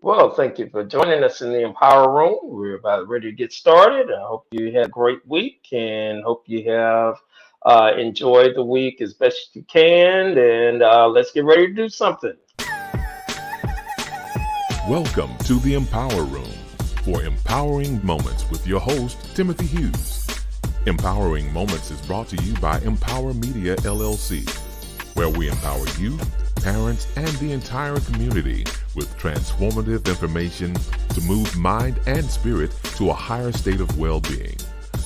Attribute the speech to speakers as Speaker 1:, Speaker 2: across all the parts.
Speaker 1: Well, thank you for joining us in the Empower Room. We're about ready to get started. I hope you had a great week and hope you have enjoyed the week as best you can. And let's get ready to do something.
Speaker 2: Welcome to the Empower Room for Empowering Moments with your host, Timothy Hughes. Empowering Moments is brought to you by Empower Media LLC, where we empower you, parents, and the entire community with transformative information to move mind and spirit to a higher state of well-being.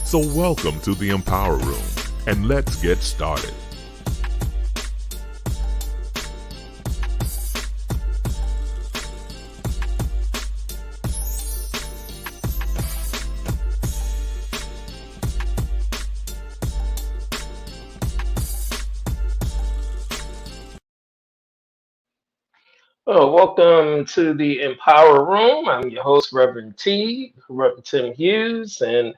Speaker 2: So welcome to the Empower Room, and let's get started.
Speaker 1: Welcome to the Empower Room. I'm your host, Rev.T, Reverend Tim Hughes, and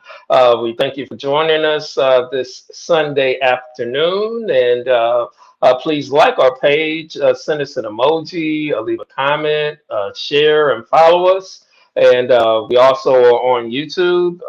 Speaker 1: we thank you for joining us this Sunday afternoon. And please like our page, send us an emoji, leave a comment, share, and follow us. And we also are on YouTube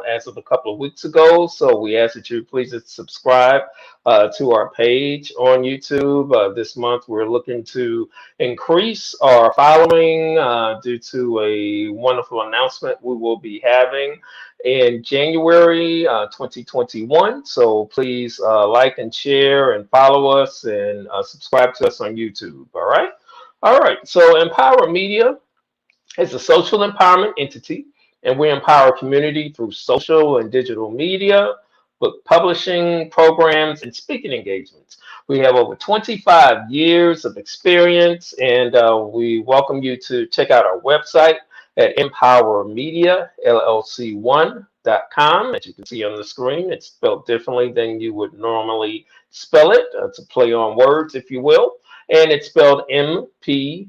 Speaker 1: as of a couple of weeks ago. So we ask that you please subscribe to our page on YouTube. This month, we're looking to increase our following due to a wonderful announcement we will be having in January 2021. So please like and share and follow us and subscribe to us on YouTube. All right. All right. So Empower Media is a social empowerment entity, and we empower community through social and digital media, book publishing, programs, and speaking engagements. We have over 25 years of experience, and we welcome you to check out our website at empowermediallc1.com. As you can see on the screen, it's spelled differently than you would normally spell it. It's a play on words, if you will. And it's spelled MPWR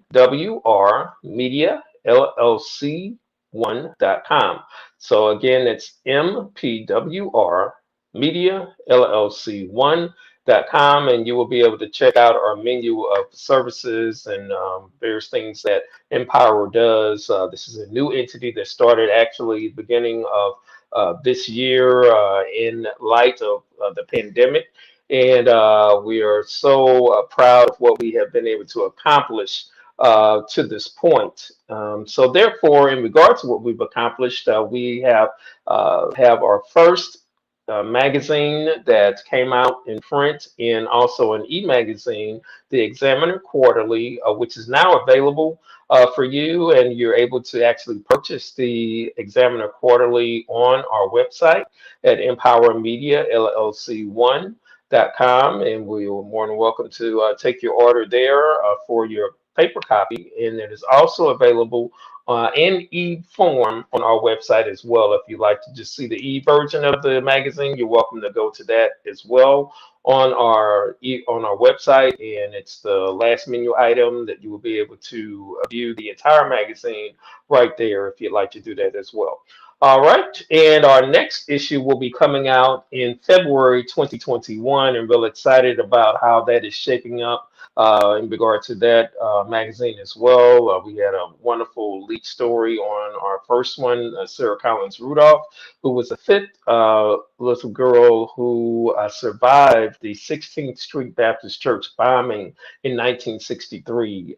Speaker 1: Media LLC1.com. So again, it's MPWR Media LLC1.com, and you will be able to check out our menu of services and various things that Empower does. This is a new entity that started actually beginning of this year in light of the pandemic. And we are so proud of what we have been able to accomplish to this point. So therefore, in regards to what we've accomplished, we have our first magazine that came out in print and also an e-magazine, the Examiner Quarterly, which is now available for you, and you're able to actually purchase the Examiner Quarterly on our website at Empower Media LLC1.com, and we are more than welcome to take your order there for your paper copy, and it is also available in e-form on our website as well. If you'd like to just see the e-version of the magazine, you're welcome to go to that as well on our website, and it's the last menu item that you will be able to view the entire magazine right there if you'd like to do that as well. All right, and our next issue will be coming out in February 2021, and real excited about how that is shaping up in regard to that magazine as well. We had a wonderful lead story on our first one, Sarah Collins Rudolph, who was a fifth little girl who survived the 16th Street Baptist Church bombing in 1963.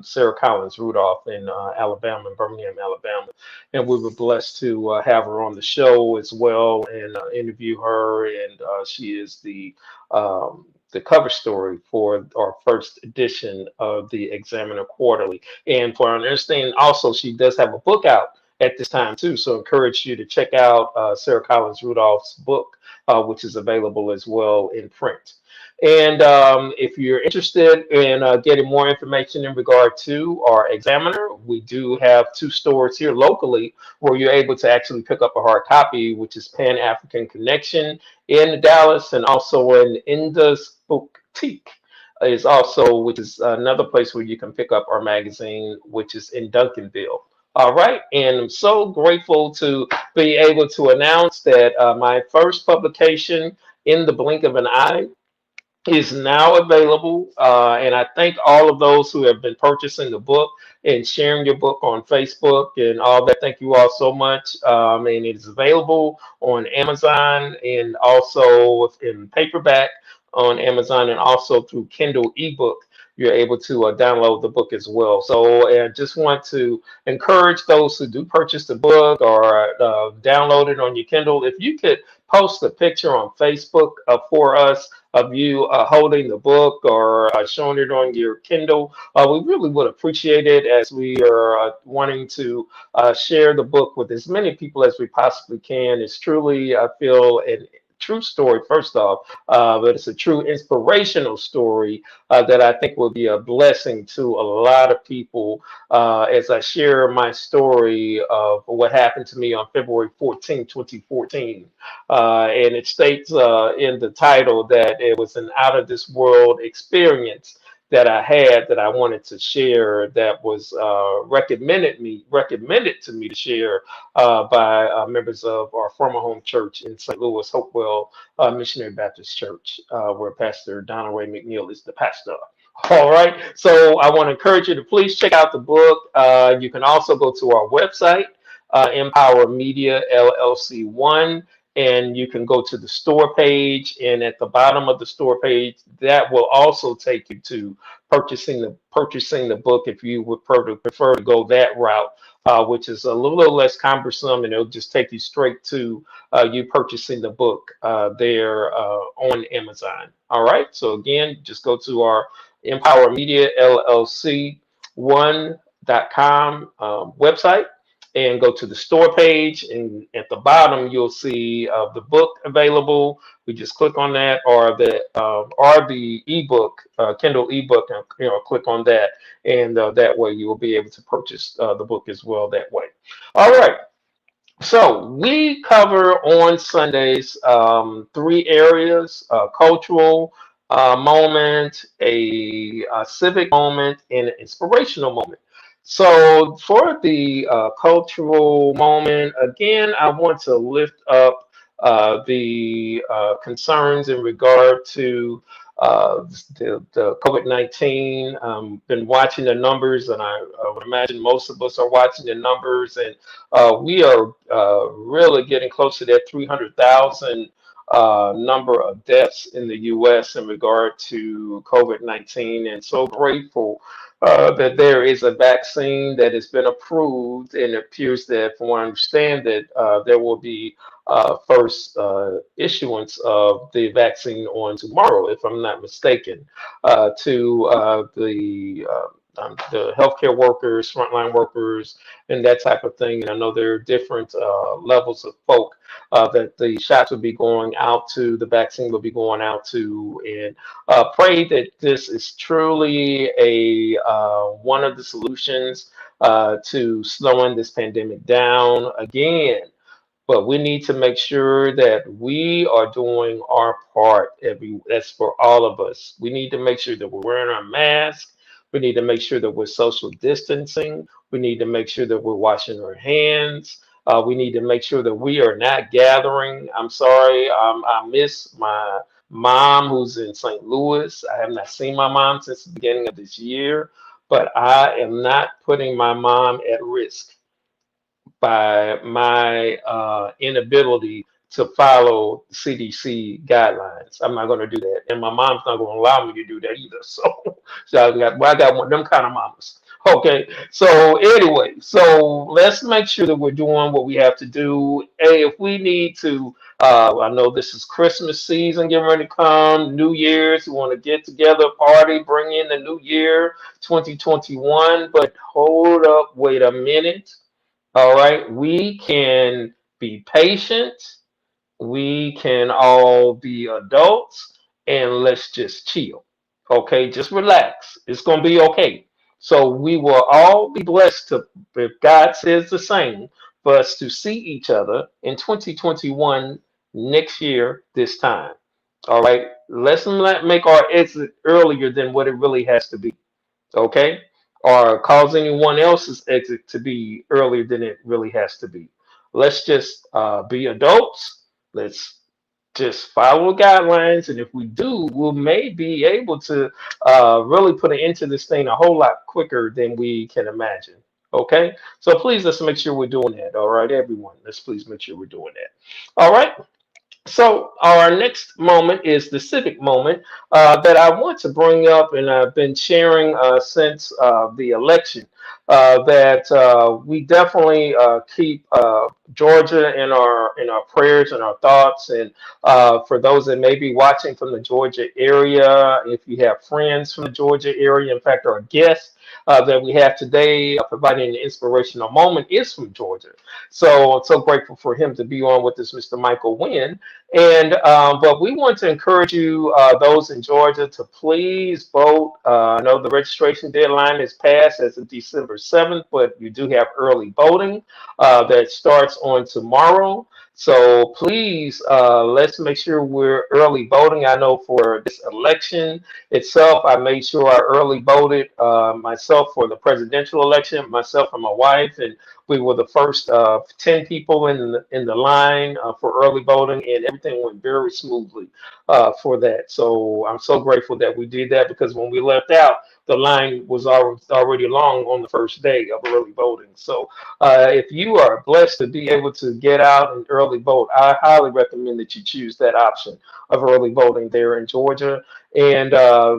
Speaker 1: Sarah Collins Rudolph in Alabama, Birmingham, Alabama. And we were blessed to have her on the show as well and interview her. And she is the cover story for our first edition of the Examiner Quarterly. And for our understanding, also, she does have a book out at this time too. So encourage you to check out Sarah Collins Rudolph's book, which is available as well in print. And if you're interested in getting more information in regard to our Examiner, we do have two stores here locally where you're able to actually pick up a hard copy, which is Pan African Connection in Dallas, and also in Indus Boutique is also, which is another place where you can pick up our magazine, which is in Duncanville. All right, and I'm so grateful to be able to announce that my first publication, In the Blink of an Eye, is now available. And I thank all of those who have been purchasing the book and sharing your book on Facebook and all that. Thank you all so much. And it is available on Amazon and also in paperback on Amazon and also through Kindle ebook. You're able to download the book as well. So I just want to encourage those who do purchase the book or download it on your Kindle. If you could post a picture on Facebook for us of you holding the book or showing it on your Kindle. We really would appreciate it as we are wanting to share the book with as many people as we possibly can. It's truly, I feel, a true story, first off, but it's a true inspirational story that I think will be a blessing to a lot of people as I share my story of what happened to me on February 14, 2014. And it states in the title that it was an out of this world experience that I had that I wanted to share that was recommended to me to share by members of our former home church in St. Louis, Hopewell Missionary Baptist Church, where Pastor Donald Ray McNeil is the pastor. All right, so I want to encourage you to please check out the book. You can also go to our website, Empower Media LLC 1, and you can go to the store page, and at the bottom of the store page that will also take you to purchasing the book if you would prefer to go that route, which is a little less cumbersome, and it'll just take you straight to you purchasing the book there on Amazon. All right, so again, just go to our Empower Media LLC 1.com website and go to the store page, and at the bottom you'll see the book available. We just click on that, or the ebook, Kindle ebook, and click on that, and that way you will be able to purchase the book as well that way. All right. So we cover on Sundays three areas: cultural moment, a civic moment, and an inspirational moment. So for the cultural moment, again, I want to lift up the concerns in regard to the COVID-19. Been watching the numbers, and I would imagine most of us are watching the numbers, and we are really getting close to that 300,000 number of deaths in the U.S. in regard to COVID-19, and so grateful that there is a vaccine that has been approved, and it appears that, from what I understand, that there will be first issuance of the vaccine on tomorrow, if I'm not mistaken, to the healthcare workers, frontline workers, and that type of thing. And I know there are different levels of folk that the shots will be going out to, the vaccine will be going out to, and pray that this is truly a one of the solutions to slowing this pandemic down again. But we need to make sure that we are doing our part. That's for all of us. We need to make sure that we're wearing our mask. We need to make sure that we're social distancing. We need to make sure that we're washing our hands. We need to make sure that we are not gathering. I'm sorry, I miss my mom who's in St. Louis. I have not seen my mom since the beginning of this year, but I am not putting my mom at risk by my inability to follow CDC guidelines. I'm not going to do that, and my mom's not going to allow me to do that either. So I got one of them kind of mamas. Okay, so anyway, so let's make sure that we're doing what we have to do. Hey, if we need to, I know this is Christmas season getting ready to come, New Year's, we want to get together, party, bring in the new year, 2021, but hold up, wait a minute. All right, we can be patient. We can all be adults, and let's just chill. Okay, just relax. It's gonna be okay. So we will all be blessed to, if God says the same, for us to see each other in 2021 next year this time. All right, let's not make our exit earlier than what it really has to be. Okay, or cause anyone else's exit to be earlier than it really has to be. Let's just be adults. Let's just follow the guidelines, and if we do, we may be able to really put an end to this thing a whole lot quicker than we can imagine. Okay, so please let's make sure we're doing that. All right, everyone, let's please make sure we're doing that. All right. So our next moment is the civic moment that I want to bring up, and I've been sharing since the election. That we definitely keep Georgia in our prayers and our thoughts, and for those that may be watching from the Georgia area, if you have friends from the Georgia area, in fact, our guest that we have today providing an inspirational moment is from Georgia. So I'm so grateful for him to be on with us, Mr. Mychal Wynn. And but we want to encourage you, those in Georgia, to please vote. I know the registration deadline is passed as of December 7th, but you do have early voting that starts on tomorrow. So please, let's make sure we're early voting. I know for this election itself, I made sure I early voted myself for the presidential election, myself and my wife, and we were the first 10 people in the line for early voting, and everything went very smoothly for that. So I'm so grateful that we did that, because when we left out, the line was already long on the first day of early voting. So if you are blessed to be able to get out and early vote, I highly recommend that you choose that option of early voting there in Georgia. And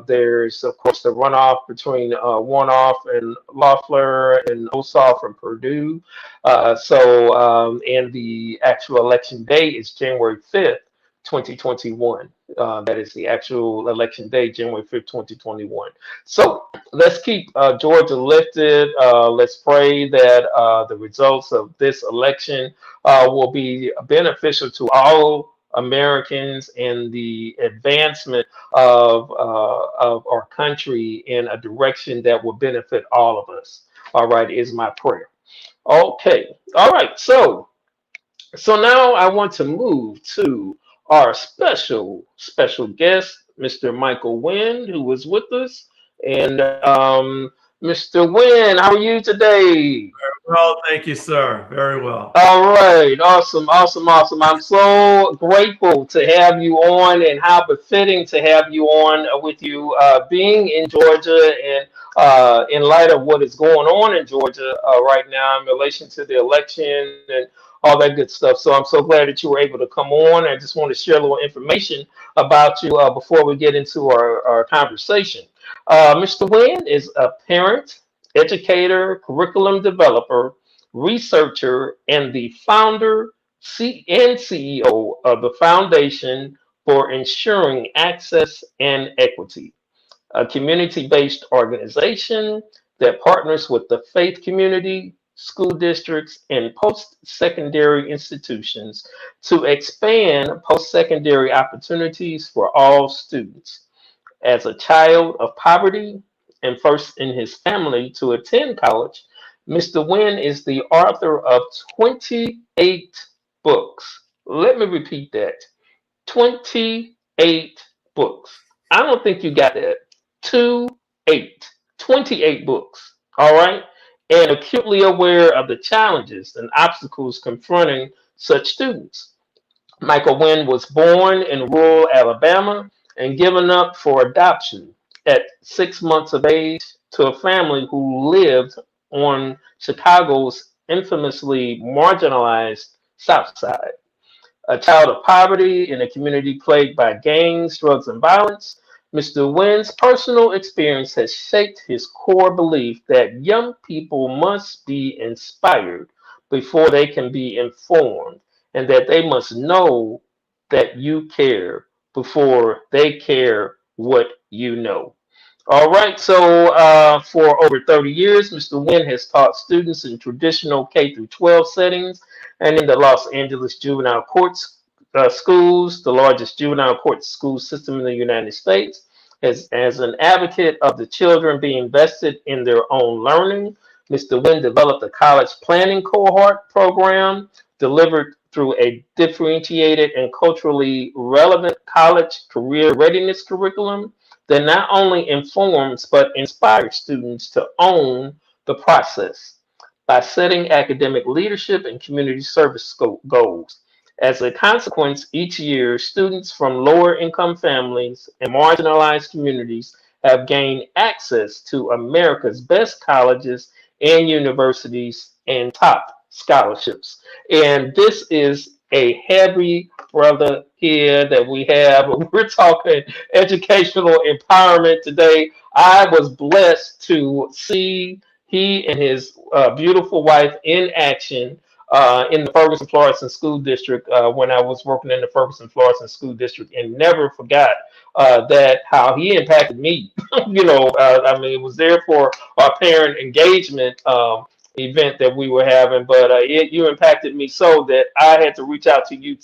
Speaker 1: there's, of course, the runoff between Warnoff and Loeffler and Ossoff and Purdue. And the actual election day is January 5th, 2021. That is the actual election day, January 5th, 2021. So let's keep Georgia lifted. Let's pray that the results of this election will be beneficial to all Americans and the advancement of our country in a direction that will benefit all of us. All right, is my prayer. Okay, all right. So now I want to move to our special guest, Mr. Mychal Wynn, who is with us. And Mr. Wynn, how are you today?
Speaker 3: Well, thank you, sir. Very well.
Speaker 1: All right, awesome. I'm so grateful to have you on, and how befitting to have you on with you being in Georgia, and in light of what is going on in Georgia right now in relation to the election and all that good stuff. So I'm so glad that you were able to come on. I just want to share a little information about you before we get into our conversation. Mr. Wynn is a parent, educator, curriculum developer, researcher, and the founder and CEO of the Foundation for Ensuring Access and Equity, a community-based organization that partners with the faith community, school districts, and post-secondary institutions to expand post-secondary opportunities for all students. As a child of poverty and first in his family to attend college, Mr. Wynn is the author of 28 books. Let me repeat that, 28 books. I don't think you got that. 28. 28 books. All right. And acutely aware of the challenges and obstacles confronting such students. Mychal Wynn was born in rural Alabama and given up for adoption at 6 months of age to a family who lived on Chicago's infamously marginalized South Side. A child of poverty in a community plagued by gangs, drugs, and violence, Mr. Wynn's personal experience has shaped his core belief that young people must be inspired before they can be informed, and that they must know that you care before they care what you know. All right, so for over 30 years, Mr. Wynn has taught students in traditional K through 12 settings and in the Los Angeles juvenile courts schools, the largest juvenile court school system in the United States. As an advocate of the children being vested in their own learning, Mr. Wynn developed a college planning cohort program delivered through a differentiated and culturally relevant college career readiness curriculum that not only informs but inspires students to own the process by setting academic leadership and community service goals. As a consequence, each year, students from lower income families and marginalized communities have gained access to America's best colleges and universities and top scholarships. And this is a heavy brother here that we have. We're talking educational empowerment today. I was blessed to see he and his beautiful wife in action in the Ferguson Florissant School District when I was working in the Ferguson Florissant School District, and never forgot that how he impacted me. I mean, it was there for our parent engagement event that we were having, but you impacted me so that I had to reach out to you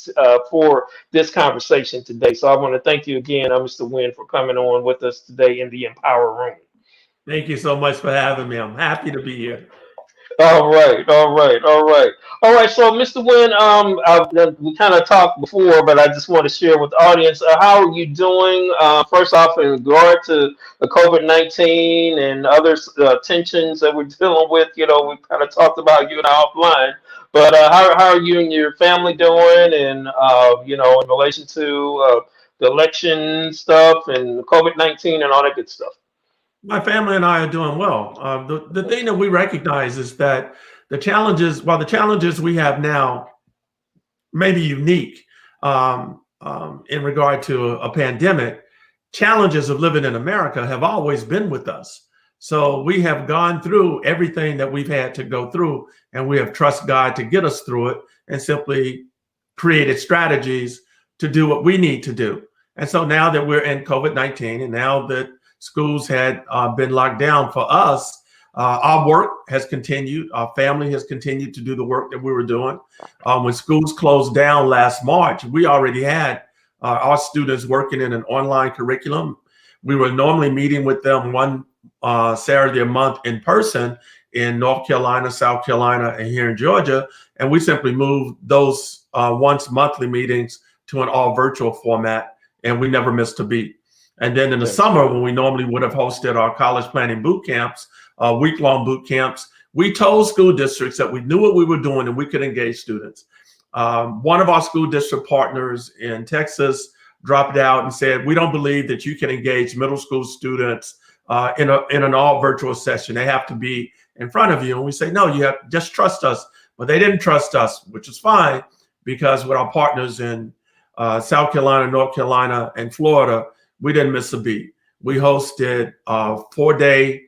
Speaker 1: for this conversation today. So I want to thank you again, Mr. Wynn, for coming on with us today in the Empower Room.
Speaker 3: Thank you so much for having me. I'm happy to be here.
Speaker 1: All right, all right, all right, all right. So, Mr. Wynn, we kind of talked before, but I just want to share with the audience. How are you doing? First off, in regard to the COVID-19 and other tensions that we're dealing with, we kind of talked about you and I offline. But how are you and your family doing? And in relation to the election stuff and COVID-19 and all that good stuff.
Speaker 3: My family and I are doing well. The thing that we recognize is that the challenges we have now may be unique in regard to a pandemic. Challenges of living in America have always been with us. So we have gone through everything that we've had to go through, and we have trusted God to get us through it and simply created strategies to do what we need to do. And so now that we're in COVID-19 and now that schools had been locked down for us, our work has continued. Our family has continued to do the work that we were doing. When schools closed down last March, we already had our students working in an online curriculum. We were normally meeting with them one Saturday a month in person in North Carolina, South Carolina, and here in Georgia. And we simply moved those once monthly meetings to an all virtual format, and we never missed a beat. And then in the summer, when we normally would have hosted our college planning boot camps, week-long boot camps, we told school districts that we knew what we were doing and we could engage students. One of our school district partners in Texas dropped out and said, "We don't believe that you can engage middle school students in an all virtual session. They have to be in front of you." And we say, "No, you have just trust us." But they didn't trust us, which is fine, because with our partners in South Carolina, North Carolina, and Florida, we didn't miss a beat. We hosted 4-day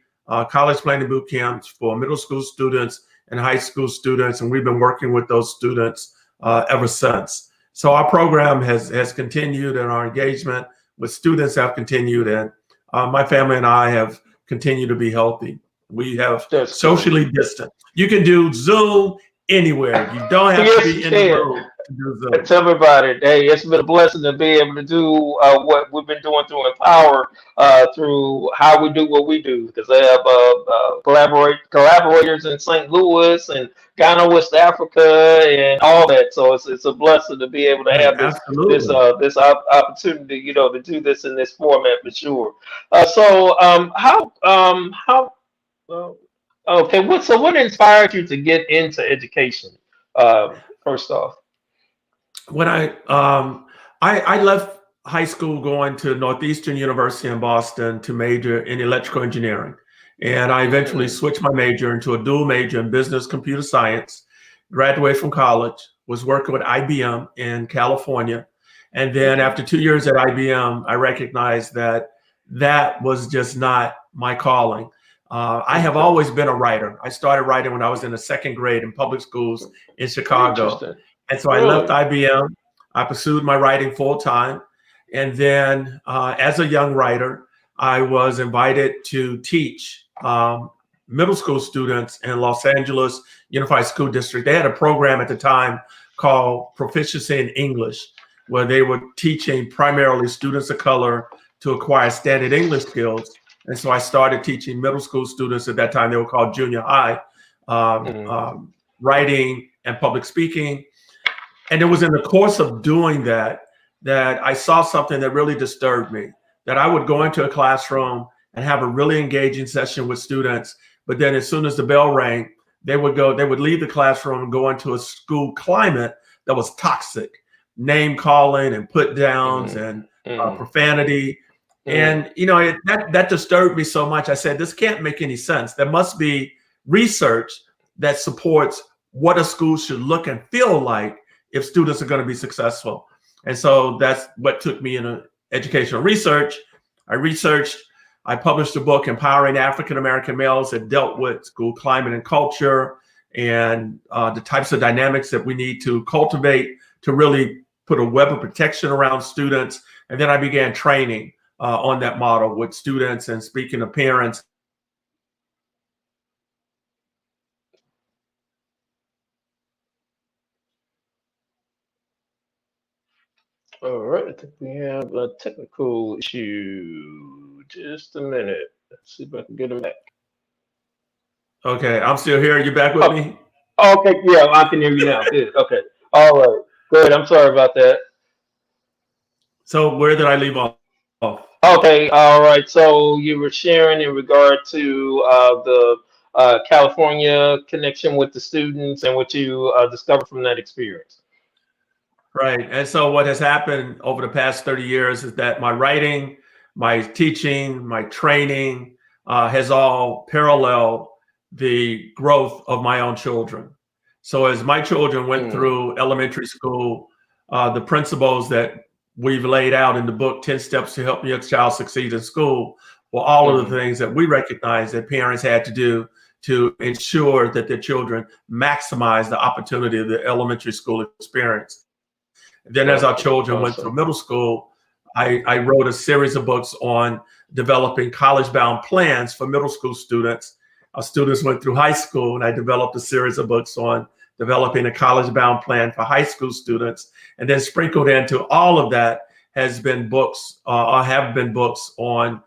Speaker 3: college planning boot camps for middle school students and high school students, and we've been working with those students ever since. So our program has continued, and our engagement with students have continued, and my family and I have continued to be healthy. We have socially distant. You can do Zoom anywhere. You don't have to be in the room.
Speaker 1: Tell me about it. Hey, it's been a blessing to be able to do what we've been doing through Empower, through how we do what we do. Because I have collaborators in St. Louis and Ghana, West Africa, and all that. So it's a blessing to be able to have this opportunity, to do this in this format for sure. What inspired you to get into education? First off.
Speaker 3: When I left high school going to Northeastern University in Boston to major in electrical engineering. And I eventually switched my major into a dual major in business computer science, graduated from college, was working with IBM in California. And then after 2 years at IBM, I recognized that that was just not my calling. I have always been a writer. I started writing when I was in the second grade in public schools in Chicago. And so I left IBM. I pursued my writing full time. And then as a young writer, I was invited to teach middle school students in Los Angeles Unified School District. They had a program at the time called Proficiency in English, where they were teaching primarily students of color to acquire standard English skills. And so I started teaching middle school students at that time. They were called junior high, writing and public speaking. And it was in the course of doing that I saw something that really disturbed me, that I would go into a classroom and have a really engaging session with students. But then as soon as the bell rang, they would leave the classroom and go into a school climate that was toxic, name calling and put downs
Speaker 1: Mm-hmm.
Speaker 3: and
Speaker 1: Mm-hmm.
Speaker 3: profanity. And that disturbed me so much. I said, this can't make any sense. There must be research that supports what a school should look and feel like if students are going to be successful. And so that's what took me into educational research. I published a book, Empowering African American Males, that dealt with school climate and culture and the types of dynamics that we need to cultivate to really put a web of protection around students. And then I began training on that model with students and speaking to parents.
Speaker 1: All right, I think we have a technical issue. Just a minute. Let's see if I can get him back.
Speaker 3: Okay, I'm still here. You back with
Speaker 1: Oh,
Speaker 3: me?
Speaker 1: okay, yeah, I can hear you now. Good. Okay. All right. Good. I'm sorry about that.
Speaker 3: So where did I leave off?
Speaker 1: Okay. All right. So you were sharing in regard to the California connection with the students and what you discovered from that experience.
Speaker 3: Right. And so what has happened over the past 30 years is that my writing, my teaching, my training has all paralleled the growth of my own children. So as my children went
Speaker 1: Mm,
Speaker 3: through elementary school, the principles that we've laid out in the book, 10 Steps to Help Your Child Succeed in School, were all of the
Speaker 1: mm,
Speaker 3: things that we recognize that parents had to do to ensure that their children maximize the opportunity of the elementary school experience. Then as our
Speaker 1: awesome.
Speaker 3: children went through
Speaker 1: Awesome.
Speaker 3: middle school, I wrote a series of books on developing college-bound plans for middle school students. Our students went through high school, and I developed a series of books on developing a college-bound plan for high school students. And then sprinkled into all of that has been books, or have been books on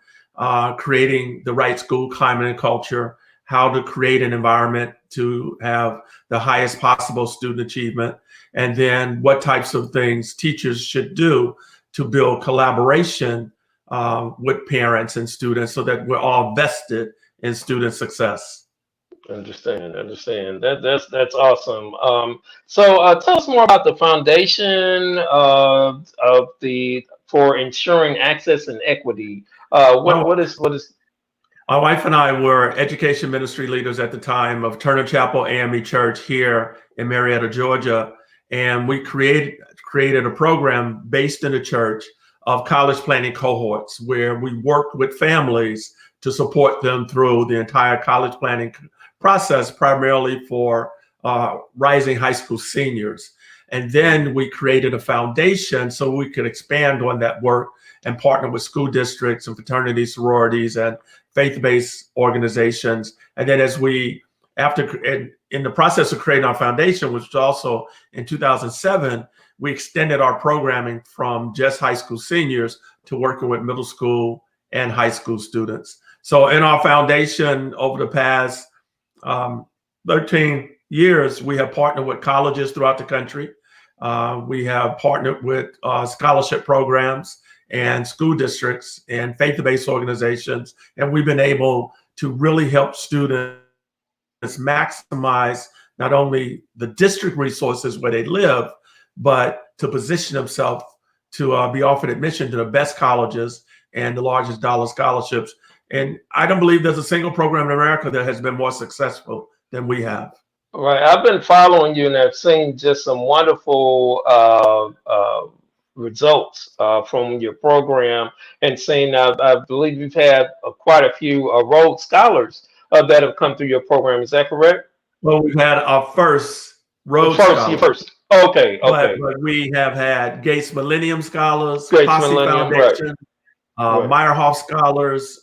Speaker 3: creating the right school climate and culture, how to create an environment to have the highest possible student achievement, and then what types of things teachers should do to build collaboration with parents and students so that we're all vested in student success.
Speaker 1: Understand. That's awesome. So tell us more about the foundation of the for ensuring access and equity.
Speaker 3: Well,
Speaker 1: What is?
Speaker 3: my wife and I were education ministry leaders at the time of Turner Chapel AME Church here in Marietta, Georgia. And we created a program based in the church of college planning cohorts where we worked with families to support them through the entire college planning process, primarily for rising high school seniors. And then we created a foundation so we could expand on that work and partner with school districts and fraternities, sororities, and faith-based organizations. And then in the process of creating our foundation, which was also in 2007, we extended our programming from just high school seniors to working with middle school and high school students. So in our foundation over the past 13 years, we have partnered with colleges throughout the country. We have partnered with scholarship programs and school districts and faith-based organizations. And we've been able to really help students maximize not only the district resources where they live, but to position themselves to be offered admission to the best colleges and the largest dollar scholarships. And I don't believe there's a single program in America that has been more successful than we have.
Speaker 1: Right. I've been following you and I've seen just some wonderful results from your program and seeing, I believe you've had quite a few Rhodes Scholars that have come through your program. Is that correct?
Speaker 3: Well, we've had our first
Speaker 1: The
Speaker 3: Rhodes
Speaker 1: first, your
Speaker 3: Scholar,
Speaker 1: first. Okay,
Speaker 3: but
Speaker 1: okay.
Speaker 3: we have had Gates Millennium Scholars,
Speaker 1: Great
Speaker 3: Posse
Speaker 1: Millennium, right,
Speaker 3: Foundation,
Speaker 1: right.
Speaker 3: Meyerhoff Scholars,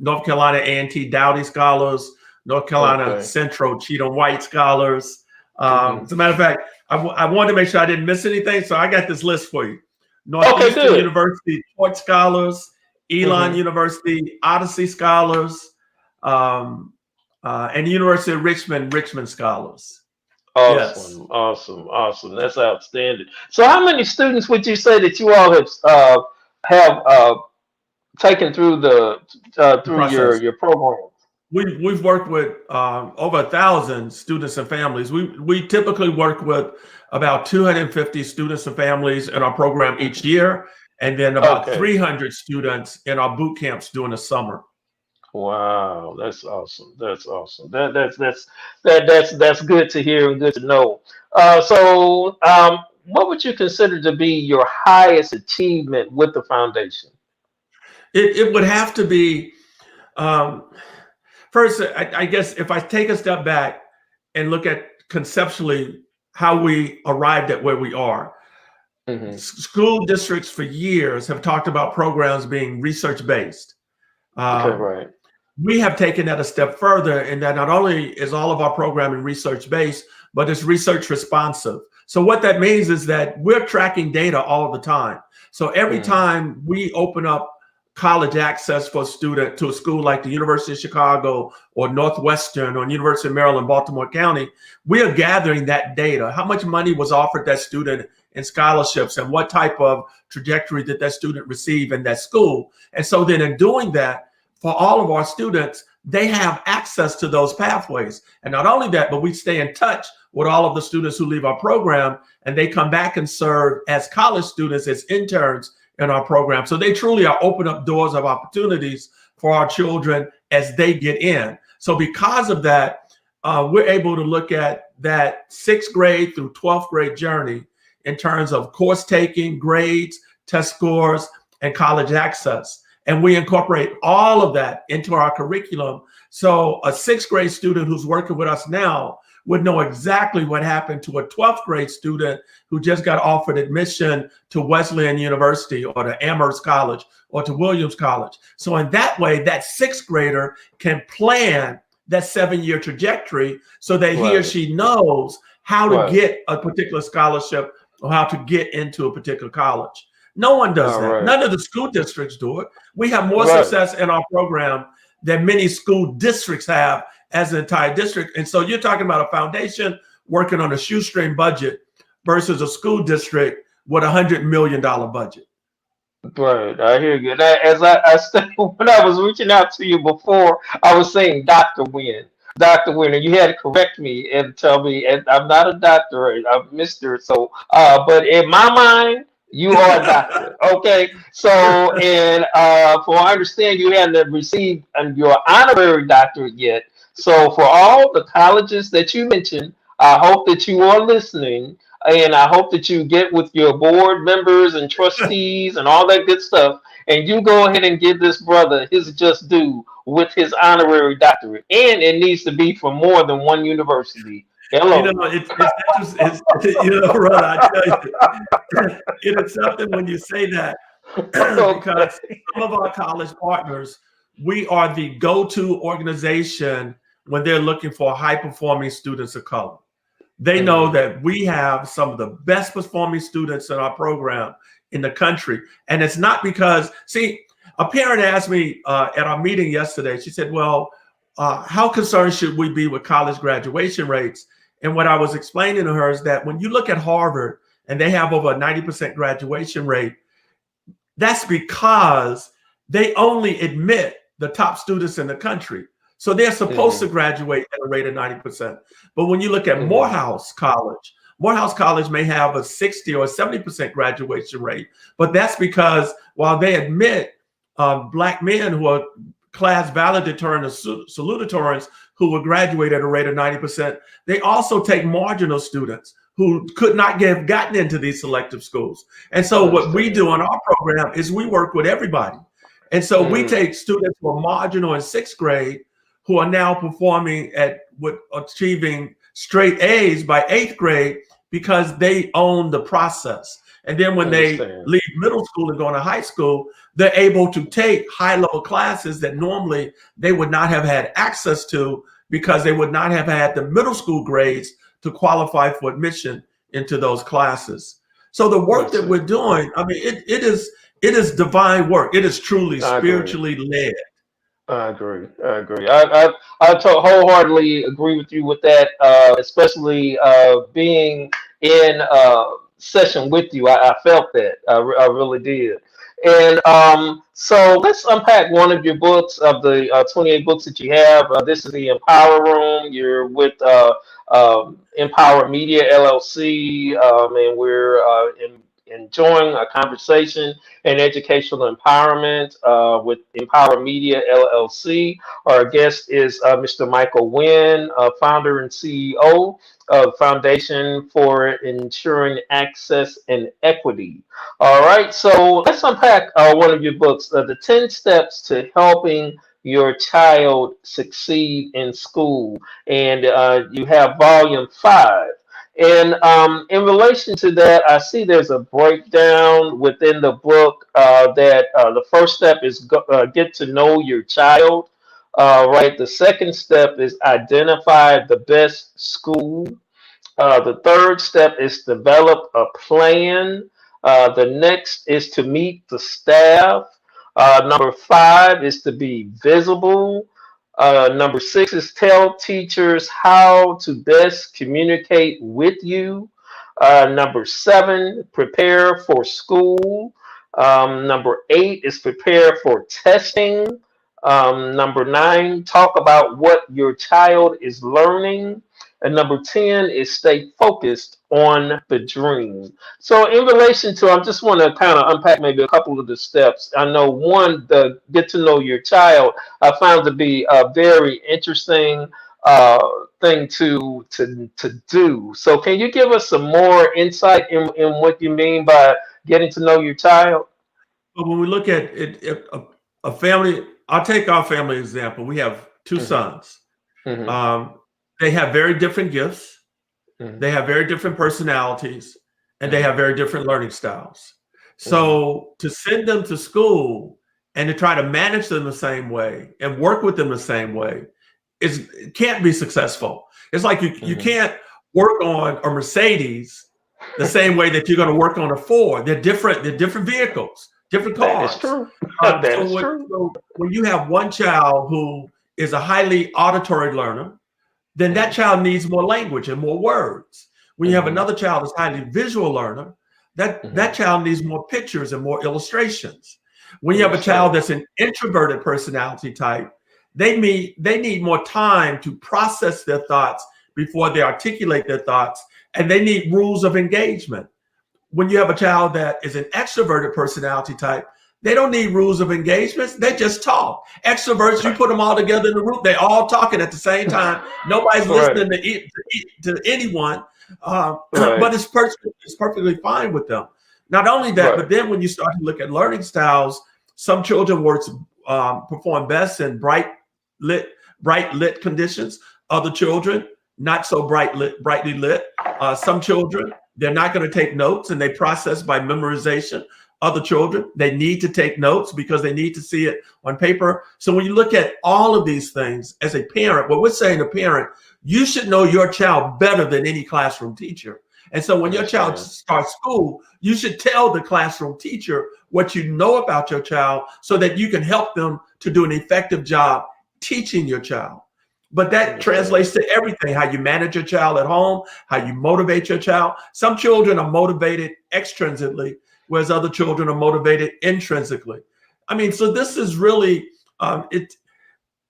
Speaker 3: North Carolina A&T Dowdy Scholars, North Carolina
Speaker 1: Okay.
Speaker 3: Central Cheatham White Scholars.
Speaker 1: Hmm.
Speaker 3: As a matter of fact, I wanted to make sure I didn't miss anything, so I got this list for you.
Speaker 1: Okay,
Speaker 3: Northeastern
Speaker 1: good.
Speaker 3: University Tort Scholars, Elon
Speaker 1: Hmm.
Speaker 3: University Odyssey Scholars, and University of Richmond Scholars. Yes.
Speaker 1: Awesome. That's outstanding. So, how many students would you say that you all have taken through the
Speaker 3: The
Speaker 1: through
Speaker 3: process.
Speaker 1: your program?
Speaker 3: We've worked with over 1,000 students and families. We typically work with about 250 students and families in our program each year, and then about
Speaker 1: Okay.
Speaker 3: 300 students in our boot camps during the summer.
Speaker 1: Wow, that's awesome. That's awesome. That's good to hear and good to know. What would you consider to be your highest achievement with the foundation?
Speaker 3: It would have to be, um, first, I guess if I take a step back and look at conceptually how we arrived at where we are.
Speaker 1: Hmm.
Speaker 3: School districts for years have talked about programs being research based.
Speaker 1: Okay,
Speaker 3: Um,
Speaker 1: right.
Speaker 3: we have taken that a step further in that not only is all of our programming research based, but it's research responsive. So what that means is that we're tracking data all the time. So every
Speaker 1: Hmm.
Speaker 3: time we open up college access for a student to a school like the University of Chicago or Northwestern or University of Maryland, Baltimore County, we are gathering that data. How much money was offered that student in scholarships and what type of trajectory did that student receive in that school? And so then in doing that, for all of our students, they have access to those pathways. And not only that, but we stay in touch with all of the students who leave our program and they come back and serve as college students, as interns in our program. So they truly are open up doors of opportunities for our children as they get in. So because of that, we're able to look at that 6th grade through 12th grade journey in terms of course taking, grades, test scores, and college access. And we incorporate all of that into our curriculum. So a 6th grade student who's working with us now would know exactly what happened to a 12th grade student who just got offered admission to Wesleyan University or to Amherst College or to Williams College. So in that way, that 6th grader can plan that 7-year trajectory so that he or
Speaker 1: Right.
Speaker 3: she knows how to
Speaker 1: Right.
Speaker 3: get a particular scholarship or how to get into a particular college. No one does
Speaker 1: All
Speaker 3: that.
Speaker 1: right.
Speaker 3: None of the school districts do it. We have more
Speaker 1: Right.
Speaker 3: success in our program than many school districts have as an entire district. And so you're talking about a foundation working on a shoestring budget versus a school district with $100 million budget.
Speaker 1: Right, I hear you. As I said when I was reaching out to you before, I was saying Dr. Wynn. Dr. Wynn, and you had to correct me and tell me, and I'm not a doctor, I'm Mr. So, but in my mind, you are a doctor. Okay, so and for I understand you hadn't received your honorary doctorate yet. So for all the colleges that you mentioned, I hope that you are listening and I hope that you get with your board members and trustees and all that good stuff, and you go ahead and give this brother his just due with his honorary doctorate. And it needs to be from more than one university.
Speaker 3: You
Speaker 1: Hello.
Speaker 3: know, it's interesting. You know, Ron, I tell you, it is something when you say that because
Speaker 1: Okay.
Speaker 3: some of our college partners, we are the go-to organization when they're looking for high-performing students of color. They know
Speaker 1: Hmm.
Speaker 3: that we have some of the best performing students in our program in the country. And it's not because, see, a parent asked me at our meeting yesterday, she said, well, how concerned should we be with college graduation rates? And what I was explaining to her is that when you look at Harvard and they have over a 90% graduation rate, that's because they only admit the top students in the country. So they're supposed to
Speaker 1: Hmm.
Speaker 3: graduate at a rate of 90%. But when you look at
Speaker 1: Hmm.
Speaker 3: Morehouse College may have a 60 or 70% graduation rate. But that's because while they admit Black men who are class valedictorian or salutatorians who will graduate at a rate of 90%, they also take marginal students who could not have gotten into these selective schools. And
Speaker 1: I
Speaker 3: so what we
Speaker 1: understand.
Speaker 3: do in our program is we work with everybody. And so we
Speaker 1: Hmm.
Speaker 3: take students who are marginal in 6th grade who are now performing at with achieving straight A's by 8th grade because they own the process. And then
Speaker 1: I
Speaker 3: when they
Speaker 1: understand.
Speaker 3: leave middle school and go into high school, they're able to take high level classes that normally they would not have had access to because they would not have had the middle school grades to qualify for admission into those classes. So the
Speaker 1: I
Speaker 3: work that
Speaker 1: see.
Speaker 3: we're doing, I mean, it is divine work. It is truly
Speaker 1: I agree.
Speaker 3: spiritually led.
Speaker 1: I agree. I agree. Wholeheartedly agree with you with that, especially being in session with you. I felt that. I really did. And so let's unpack one of your books of the 28 books that you have. This is the Empower Room. You're with Empower Media LLC, and we're enjoying a conversation and educational empowerment with Empower Media LLC. Our guest is Mr. Mychal Wynn, founder and CEO of Foundation for Ensuring Access and Equity. All right, so let's unpack one of your books, The 10 Steps to Helping Your Child Succeed in School. And you have volume 5. And in relation to that, I see there's a breakdown within the book that the first step is get to know your child. Right. The second step is identify the best school. The third step is develop a plan. The next is to meet the staff. Number 5 is to be visible. Number 6 is tell teachers how to best communicate with you. Number 7, prepare for school. Number 8 is prepare for testing. Number 9, talk about what your child is learning. And number 10 is stay focused on the dream. So in relation to, I just want to kind of unpack maybe a couple of the steps. I know one, the get to know your child, I found to be a very interesting thing to do. So can you give us some more insight in what you mean by getting to know your child?
Speaker 3: But when we look at it, a family, I'll take our family example. We have 2 sons.
Speaker 1: Mm-hmm.
Speaker 3: They have very different gifts.
Speaker 1: Mm-hmm.
Speaker 3: They have very different personalities, and they have very different learning styles. So to send them to school and to try to manage them the same way and work with them the same way it can't be successful. It's like you can't work on a Mercedes the same way that you're going to work on a Ford. They're different vehicles, different cars.
Speaker 1: That is true. That is true.
Speaker 3: So when you have one child who is a highly auditory learner, then that child needs more language and more words. When you have another child that's highly visual learner, that child needs more pictures and more illustrations. When you have a child that's an introverted personality type, they need more time to process their thoughts before they articulate their thoughts, and they need rules of engagement. When you have a child that is an extroverted personality type, they don't need rules of engagement. They just talk. Extroverts, you put them all together in the room, they're all talking at the same time. Nobody's listening to anyone, but it's perfectly fine with them. Not only that, but then when you start to look at learning styles, some children perform best in bright lit conditions. Other children, not so brightly lit. Some children, they're not going to take notes and they process by memorization. Other children, they need to take notes because they need to see it on paper. So when you look at all of these things as a parent, what we're saying to parent, you should know your child better than any classroom teacher. And so when your child starts school, you should tell the classroom teacher what you know about your child so that you can help them to do an effective job teaching your child. But that translates to everything, how you manage your child at home, how you motivate your child. Some children are motivated extrinsically, whereas other children are motivated intrinsically. I mean, so this is really,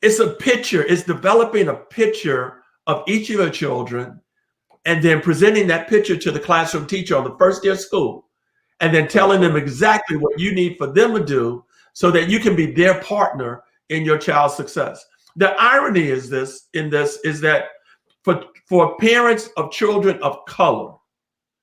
Speaker 3: it's a picture, it's developing a picture of each of your children and then presenting that picture to the classroom teacher on the first day of school, and then telling them exactly what you need for them to do so that you can be their partner in your child's success. The irony is that for parents of children of color,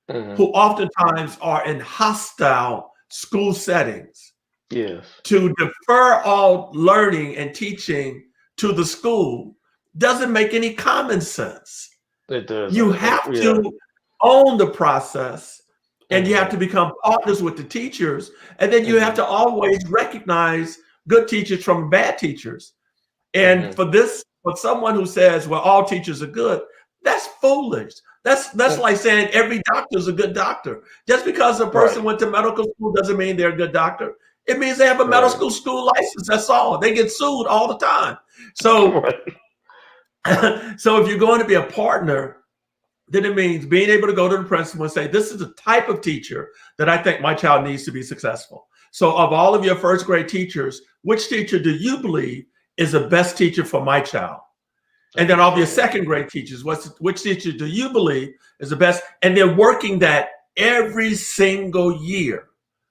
Speaker 3: who oftentimes are in hostile school settings, to defer all learning and teaching to the school doesn't make any common sense.
Speaker 1: It does.
Speaker 3: You have to own the process, and you have to become partners with the teachers, and then you have to always recognize good teachers from bad teachers. And for someone who says, well, all teachers are good, that's foolish. That's like saying every doctor is a good doctor. Just because a person went to medical school doesn't mean they're a good doctor. It means they have a medical school license. That's all. They get sued all the time. So, so if you're going to be a partner, then it means being able to go to the principal and say, this is the type of teacher that I think my child needs to be successful. So of all of your first grade teachers, which teacher do you believe is the best teacher for my child? And then all of your second grade teachers, which teacher do you believe is the best? And they're working that every single year.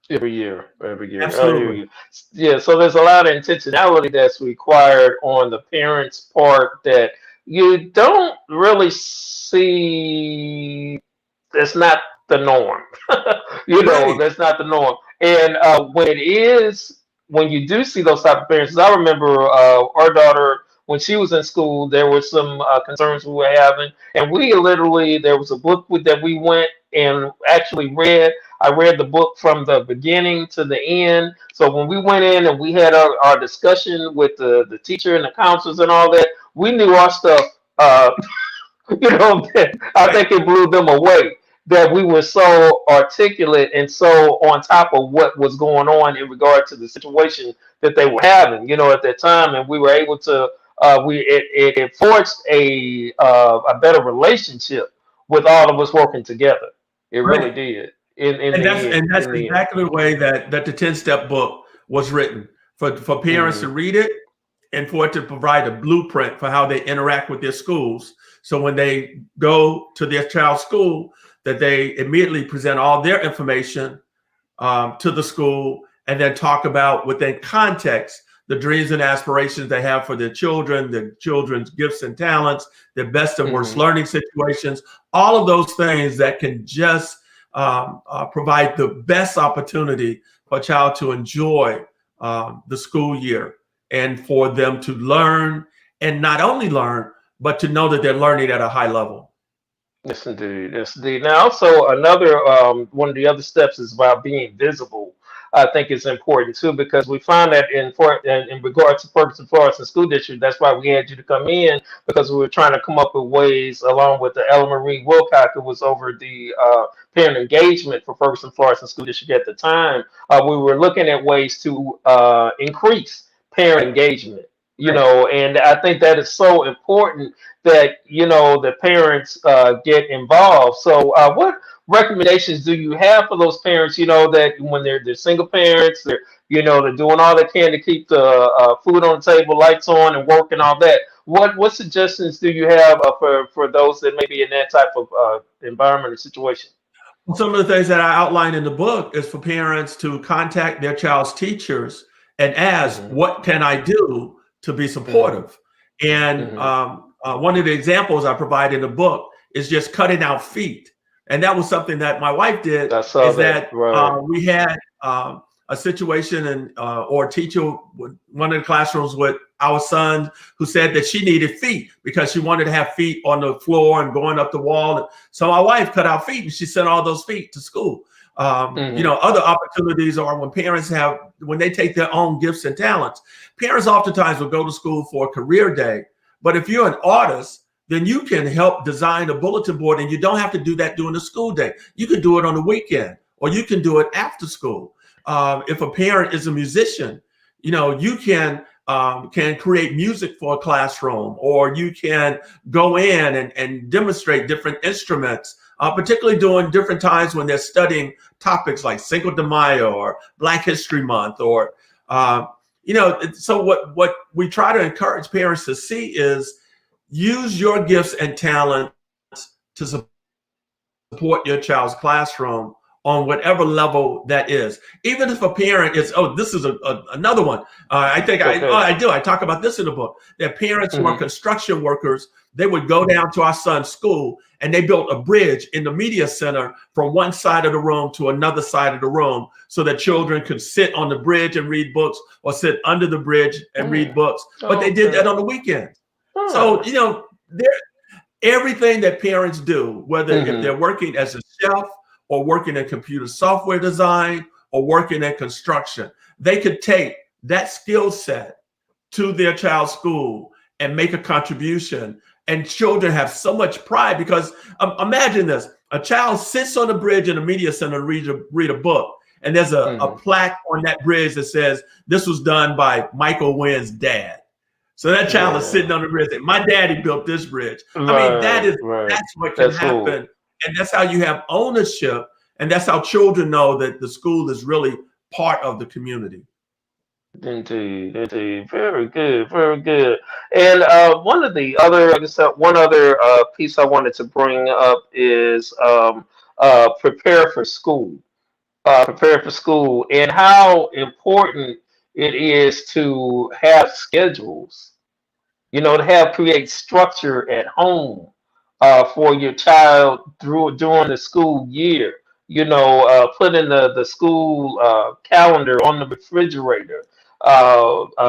Speaker 1: Every year, every year. Oh, here
Speaker 3: Absolutely.
Speaker 1: we go. Yeah, so there's a lot of intentionality that's required on the parents' part that you don't really see. That's not the norm.
Speaker 3: Right.
Speaker 1: That's not the norm. And when it is, when you do see those type of parents, I remember our daughter when she was in school, there were some concerns we were having, and we literally there was a book that we went and actually read. I read the book from the beginning to the end. So when we went in and we had our discussion with the teacher and the counselors and all that, we knew our stuff. I think it blew them away that we were so articulate and so on top of what was going on in regard to the situation that they were having, at that time, and we were able to. It forged a better relationship with all of us working together. It really
Speaker 3: Right.
Speaker 1: did. In
Speaker 3: And
Speaker 1: the
Speaker 3: that's
Speaker 1: end,
Speaker 3: and that's
Speaker 1: in the end.
Speaker 3: exactly the way that the 10-step book was written for parents to
Speaker 1: Hmm.
Speaker 3: read it and for it to provide a blueprint for how they interact with their schools. So when they go to their child's school, that they immediately present all their information to the school and then talk about within context the dreams and aspirations they have for their children's gifts and talents, their best and worst
Speaker 1: Hmm.
Speaker 3: learning situations, all of those things that can just provide the best opportunity for a child to enjoy the school year and for them to learn and not only learn, but to know that they're learning at a high level.
Speaker 1: Yes, indeed. Yes, indeed. Now, also another one of the other steps is about being visible. I think it's important too because we find that in regards to Ferguson Florissant School District, that's why we had you to come in because we were trying to come up with ways, along with the Ella Marie Wilcock, who was over the parent engagement for Ferguson Florissant School District at the time. We were looking at ways to increase parent engagement.
Speaker 3: Right.
Speaker 1: And I think that is so important that the parents get involved. So, what recommendations do you have for those parents? That when they're single parents, they're doing all they can to keep the food on the table, lights on, and work and all that. What suggestions do you have for those that may be in that type of environment or situation?
Speaker 3: Some of the things that I outline in the book is for parents to contact their child's teachers and ask,
Speaker 1: Hmm.
Speaker 3: what can I do to be
Speaker 1: Hmm.
Speaker 3: supportive? And
Speaker 1: Hmm.
Speaker 3: one of the examples I provide in the book is just cutting out feet. And that was something that my wife did,
Speaker 1: I saw
Speaker 3: is
Speaker 1: that.
Speaker 3: that
Speaker 1: Right.
Speaker 3: we had a situation or a teacher, one of the classrooms with our son who said that she needed feet because she wanted to have feet on the floor and going up the wall. So my wife cut out feet and she sent all those feet to school.
Speaker 1: Hmm.
Speaker 3: Other opportunities are when they take their own gifts and talents. Parents oftentimes will go to school for a career day, but if you're an artist, then you can help design a bulletin board and you don't have to do that during the school day. You can do it on the weekend or you can do it after school. If a parent is a musician, you can create music for a classroom, or you can go in and demonstrate different instruments, particularly during different times when they're studying topics like Cinco de Mayo or Black History Month, or so what we try to encourage parents to see is use your gifts and talents to support your child's classroom on whatever level that is. Even if a parent is, this is another one. I think
Speaker 1: Okay.
Speaker 3: I talk about this in the book, that parents who are
Speaker 1: Hmm.
Speaker 3: construction workers, they would go down to our son's school and they built a bridge in the media center from one side of the room to another side of the room so that children could sit on the bridge and read books or sit under the bridge and read books. But they did
Speaker 1: Okay.
Speaker 3: that on the weekends. So,
Speaker 1: Huh.
Speaker 3: everything that parents do, whether if
Speaker 1: Hmm.
Speaker 3: they're working as a chef or working in computer software design or working in construction, they could take that skill set to their child's school and make a contribution. And children have so much pride because imagine this: a child sits on the bridge in the media center to read a book, and there's a
Speaker 1: Hmm.
Speaker 3: plaque on that bridge that says this was done by Michael Wynn's dad. So that child is sitting
Speaker 1: Yeah.
Speaker 3: on the bridge saying, my daddy built this bridge. I mean,
Speaker 1: Right. Right.
Speaker 3: that's what can
Speaker 1: That's cool.
Speaker 3: happen. And that's how you have ownership. And that's how children know that the school is really part of the community.
Speaker 1: Indeed, indeed. Very good, very good. And one of the other, I guess, one other piece I wanted to bring up is prepare for school. Prepare for school and how important it is to have schedules, to have create structure at home for your child during the school year. Put in the school calendar on the refrigerator,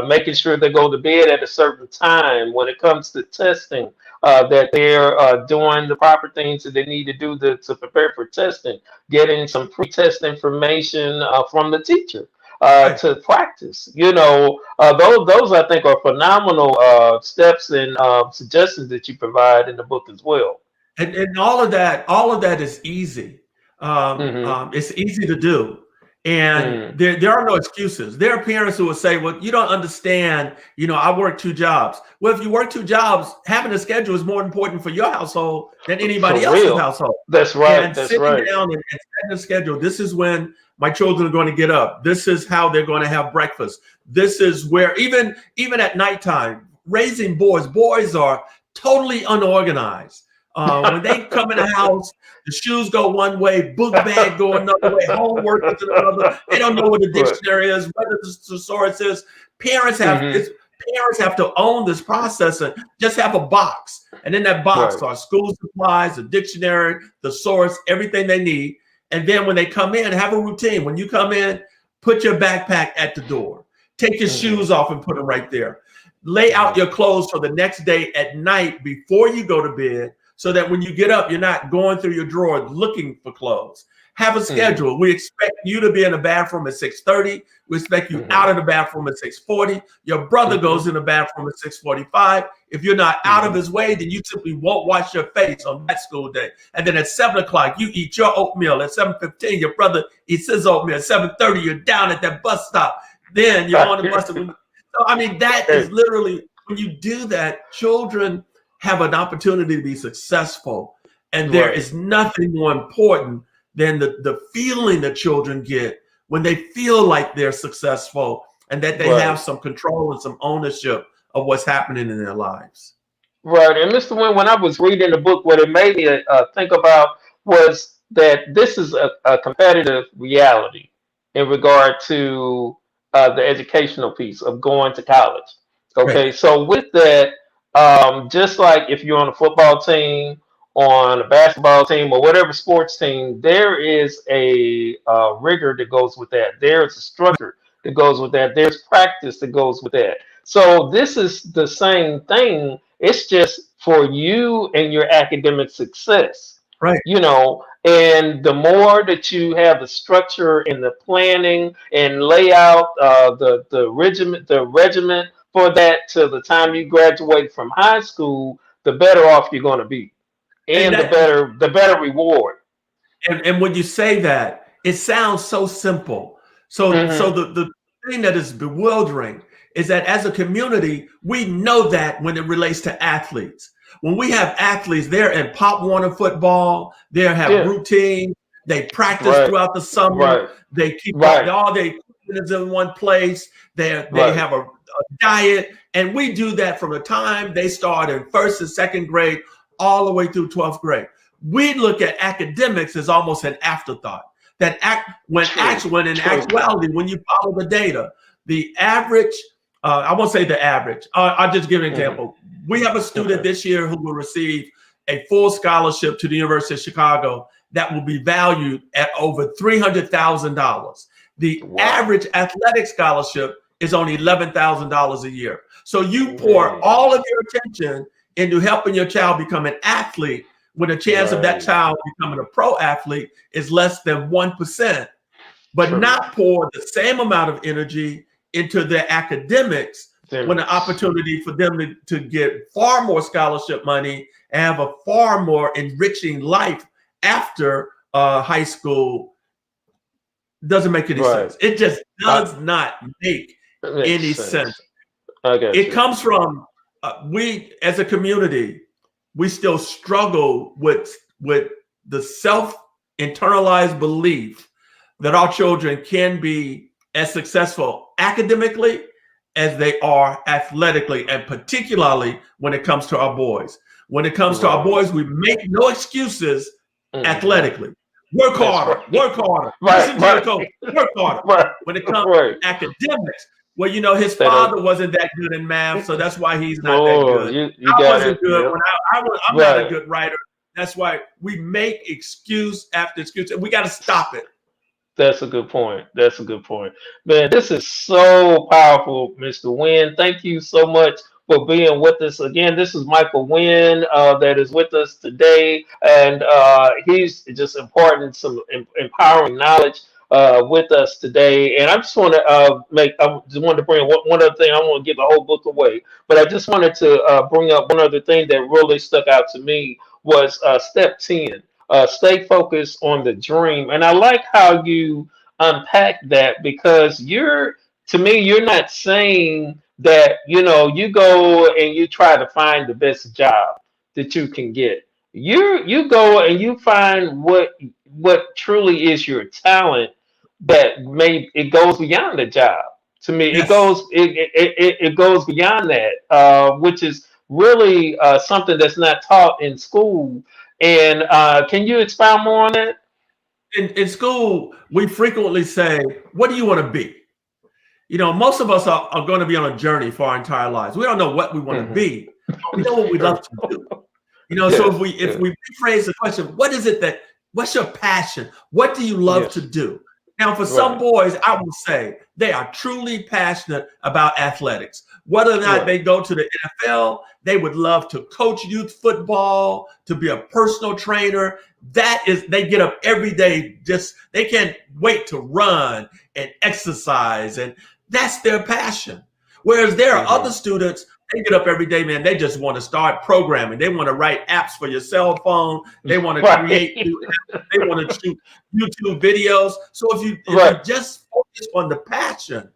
Speaker 1: making sure they go to bed at a certain time. When it comes to testing, that they're doing the proper things that they need to do to prepare for testing, getting some pre-test information from the teacher
Speaker 3: Right.
Speaker 1: to practice. Those I think are phenomenal steps and suggestions that you provide in the book as well.
Speaker 3: And all of that is easy.
Speaker 1: Hmm.
Speaker 3: It's easy to do. And
Speaker 1: Mm.
Speaker 3: there are no excuses. There are parents who will say, well, you don't understand, I work two jobs. Well, if you work two jobs, having a schedule is more important for your household than
Speaker 1: For
Speaker 3: anybody else's
Speaker 1: real.
Speaker 3: household.
Speaker 1: That's right.
Speaker 3: And
Speaker 1: That's
Speaker 3: sitting
Speaker 1: right.
Speaker 3: down and setting a schedule, this is when my children are going to get up. This is how they're going to have breakfast. This is where even at nighttime, raising boys are totally unorganized. When they come in the house, the shoes go one way, book bag go another way, homework is another. They don't know what the
Speaker 1: Right.
Speaker 3: dictionary is, what the thesaurus is. Parents have
Speaker 1: Hmm.
Speaker 3: it's, parents have to own this process and just have a box. And in that box
Speaker 1: Right.
Speaker 3: are school supplies, a dictionary, the source, everything they need. And then when they come in, have a routine. When you come in, put your backpack at the door. Take your
Speaker 1: Hmm.
Speaker 3: shoes off and put them right there. Lay out your clothes for the next day at night before you go to bed so that when you get up, you're not going through your drawer looking for clothes. Have a
Speaker 1: Hmm.
Speaker 3: schedule. We expect you to be in the bathroom at 6:30. We expect you
Speaker 1: Hmm.
Speaker 3: out of the bathroom at 6:40. Your brother
Speaker 1: Hmm.
Speaker 3: goes in the bathroom at 6:45. If you're not out of
Speaker 1: Hmm.
Speaker 3: his way, then you simply won't wash your face on that school day. And then at 7 o'clock, you eat your oatmeal. At 7:15, your brother eats his oatmeal. At 7:30, you're down at that bus stop. Then you're on the bus. So, I mean, that is literally when you do that, children have an opportunity to be successful. And there
Speaker 1: Right.
Speaker 3: is nothing more important than the feeling that children get when they feel like they're successful and that they have
Speaker 1: Right.
Speaker 3: some control and some ownership of what's happening in their lives.
Speaker 1: Right. And Mr. Wynn, when I was reading the book, what it made me think about was that this is a competitive reality in regard to the educational piece of going to college.
Speaker 3: Right.
Speaker 1: Okay. So, with that, just like if you're on a football team, on a basketball team, or whatever sports team, there is a rigor that goes with that. There's a structure that goes with that. There's practice that goes with that. So, this is the same thing, it's just for you and your academic success,
Speaker 3: Right.
Speaker 1: and the more that you have the structure and the planning and lay out the regiment for that to the time you graduate from high school, the better off you're going to be,
Speaker 3: And
Speaker 1: and the
Speaker 3: that
Speaker 1: better reward.
Speaker 3: and when you say that, it sounds so simple. So
Speaker 1: Hmm.
Speaker 3: the thing that is bewildering is that as a community, we know that when it relates to athletes. When we have athletes, they're in Pop Warner football, they have
Speaker 1: Yeah.
Speaker 3: routine, they practice
Speaker 1: Right.
Speaker 3: throughout the summer,
Speaker 1: Right.
Speaker 3: they keep
Speaker 1: Right.
Speaker 3: all their equipment is in one place, they
Speaker 1: Right.
Speaker 3: have a diet, and we do that from the time they start in first and second grade all the way through 12th grade. We look at academics as almost an afterthought.
Speaker 1: True.
Speaker 3: When in
Speaker 1: True.
Speaker 3: actuality, when you follow the data, the average, I won't say the average. I'll just give an
Speaker 1: Hmm.
Speaker 3: example. We have a student
Speaker 1: Okay.
Speaker 3: this year who will receive a full scholarship to the University of Chicago that will be valued at over $300,000. The
Speaker 1: Wow.
Speaker 3: average athletic scholarship is only $11,000 a year. So you pour
Speaker 1: Man.
Speaker 3: all of your attention into helping your child become an athlete when the chance of that
Speaker 1: Right.
Speaker 3: child becoming a pro athlete is less than 1%, but
Speaker 1: True.
Speaker 3: not pour the same amount of energy into their academics when the
Speaker 1: Demons.
Speaker 3: opportunity for them to get far more scholarship money and have a far more enriching life after high school doesn't make any
Speaker 1: Right.
Speaker 3: sense. It just
Speaker 1: I,
Speaker 3: does not make
Speaker 1: that makes
Speaker 3: any sense.
Speaker 1: sense. I got
Speaker 3: It
Speaker 1: you.
Speaker 3: comes from we as a community, we still struggle with the self internalized belief that our children can be as successful academically as they are athletically, and particularly when it comes to our boys. When it comes to our boys, we make no excuses athletically. Work harder,
Speaker 1: right.
Speaker 3: work harder.
Speaker 1: Right,
Speaker 3: Listen to your coach, work harder.
Speaker 1: right,
Speaker 3: When it comes
Speaker 1: right.
Speaker 3: to academics, well, you know, his father wasn't that good in math, so that's why he's not that good.
Speaker 1: You
Speaker 3: I
Speaker 1: got
Speaker 3: wasn't
Speaker 1: it.
Speaker 3: good
Speaker 1: Yep.
Speaker 3: when I'm not a good writer. That's why we make excuse after excuse, and we got to stop it.
Speaker 1: That's a good point. That's a good point. Man, this is so powerful, Mr. Wynn. Thank you so much for being with us again. This is Mychal Wynn that is with us today, and he's just imparting some empowering knowledge with us today. And I just want to I just wanted to bring one other thing. I don't want to give the whole book away, but I just wanted to bring up one other thing that really stuck out to me was step 10. Stay focused on the dream. And I like how you unpack that because to me, you're not saying that, you go and you try to find the best job that you can get. You go and you find what truly is your talent that it goes beyond the job. To me,
Speaker 3: Yes.
Speaker 1: it goes beyond that, which is really something that's not taught in school. And can you expound more on that?
Speaker 3: In school, we frequently say, what do you want to be? You know, most of us are going to be on a journey for our entire lives. We don't know what we want to be, but we know what we love to do. You know, so if we rephrase the question, what's your passion? What do you love to do? Now, for some boys, I would say they are truly passionate about athletics. Whether or not they go to the NFL, they would love to coach youth football, to be a personal trainer. They get up every day, they can't wait to run and exercise, and that's their passion. Whereas there are other students, they get up every day, man, they just want to start programming. They want to write apps for your cell phone. They want to create new apps. They want to shoot YouTube videos. So if you just focus on the passion,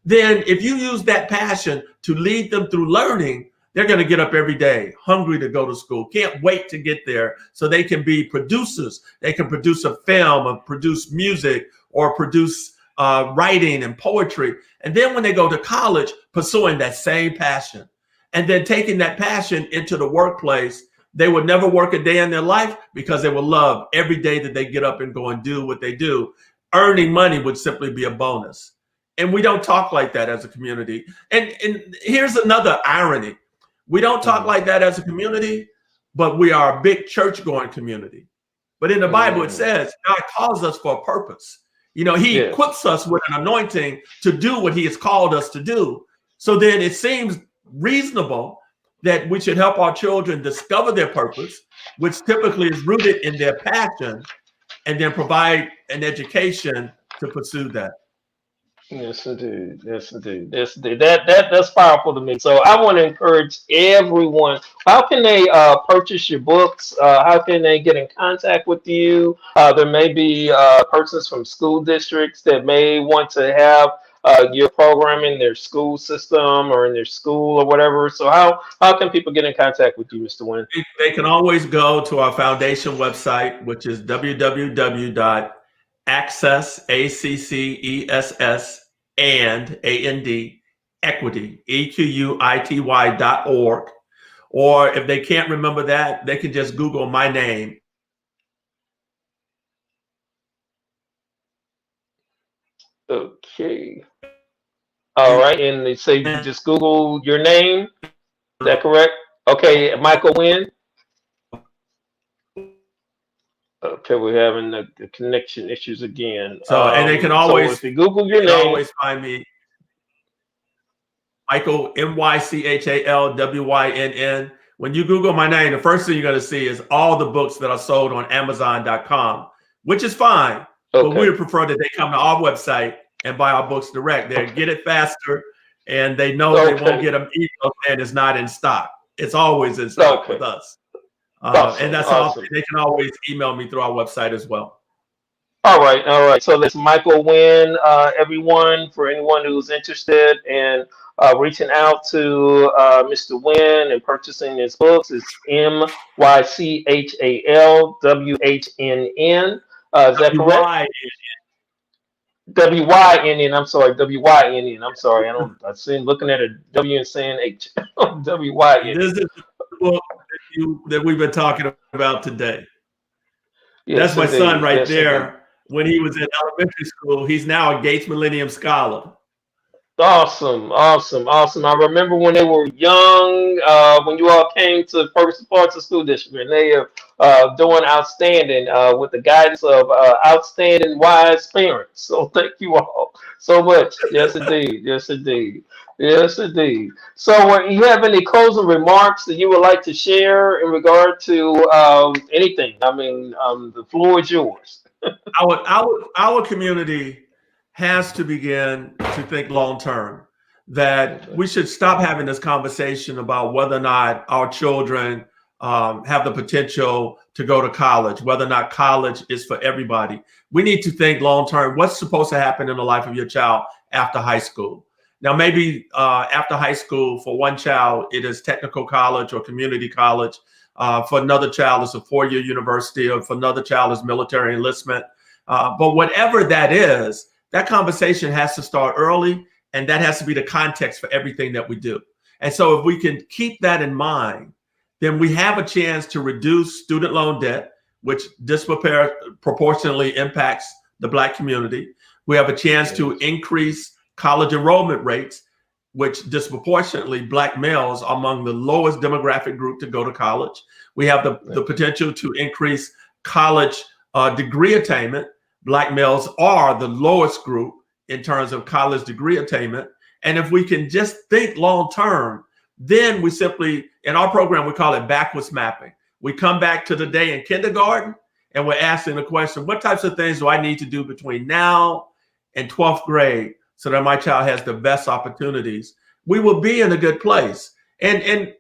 Speaker 3: then if you use that passion to lead them through learning, they're going to get up every day hungry to go to school, can't wait to get there so they can be producers. They can produce a film or produce music or produce writing and poetry. And then when they go to college, pursuing that same passion and then taking that passion into the workplace, they would never work a day in their life because they will love every day that they get up and go and do what they do. Earning money would simply be a bonus. And we don't talk like that as a community. And here's another irony. We don't talk like that as a community, but we are a big church-going community. But in the Bible, it says God calls us for a purpose. You know, he equips us with an anointing to do what he has called us to do. So then it seems reasonable that we should help our children discover their purpose, which typically is rooted in their passion, and then provide an education to pursue that.
Speaker 1: Yes, indeed. Yes, indeed. Yes, indeed. That's powerful to me. So I want to encourage everyone. How can they purchase your books? How can they get in contact with you? There may be persons from school districts that may want to have your program in their school system or in their school or whatever. So how can people get in contact with you, Mr. Wynn?
Speaker 3: They can always go to our foundation website, which is www.access, ACCESS, and equity, EQUITY.org. Or if they can't remember that, they can just Google my name.
Speaker 1: Okay. All right. And they say just Google your name. Is that correct? Okay. Mychal Wynn. Okay, we're having the connection issues again.
Speaker 3: So, and they can always,
Speaker 1: so if you Google your name,
Speaker 3: always find me, Mychal, MYCHALWYNN. When you Google my name, the first thing you're going to see is all the books that are sold on Amazon.com, which is fine. But we would prefer that they come to our website and buy our books direct. They get it faster, and they know they won't get them email and it's not in stock. It's always in stock with us. And that's all. They can always email me through our website as well.
Speaker 1: All right, all right. So that's Mychal Wynn, everyone. For anyone who's interested in reaching out to Mr. Wynn and purchasing his books, it's MYCHALWHNN. Is that correct? WYNN. I'm sorry, WYNN. I'm sorry. I see looking at a W and saying H. WYNN.
Speaker 3: This is the book that we've been talking about today. That's
Speaker 1: Yes,
Speaker 3: my son
Speaker 1: indeed.
Speaker 3: right
Speaker 1: Yes, indeed.
Speaker 3: there. When he was in elementary school, he's now a Gates Millennium Scholar.
Speaker 1: Awesome, awesome, awesome. I remember when they were young, when you all came to first parts of school district, and they are doing outstanding with the guidance of outstanding wise parents. So thank you all so much. Yes, indeed. Yes, indeed. Yes, indeed. So, you have any closing remarks that you would like to share in regard to anything? I mean, the floor is yours.
Speaker 3: Our community has to begin to think long term, that
Speaker 1: Okay.
Speaker 3: we should stop having this conversation about whether or not our children have the potential to go to college, whether or not college is for everybody. We need to think long term. What's supposed to happen in the life of your child after high school? Now, maybe after high school, for one child, it is technical college or community college. For another child, it's a four-year university, or for another child, is military enlistment. But whatever that is, that conversation has to start early, and that has to be the context for everything that we do. And so if we can keep that in mind, then we have a chance to reduce student loan debt, which disproportionately impacts the Black community. We have a chance to increase college enrollment rates, which disproportionately Black males are among the lowest demographic group to go to college. We have the potential to increase college degree attainment. Black males are the lowest group in terms of college degree attainment. And if we can just think long term, then we simply, in our program, we call it backwards mapping. We come back to the day in kindergarten and we're asking the question, what types of things do I need to do between now and 12th grade so that my child has the best opportunities? We will be in a good place. And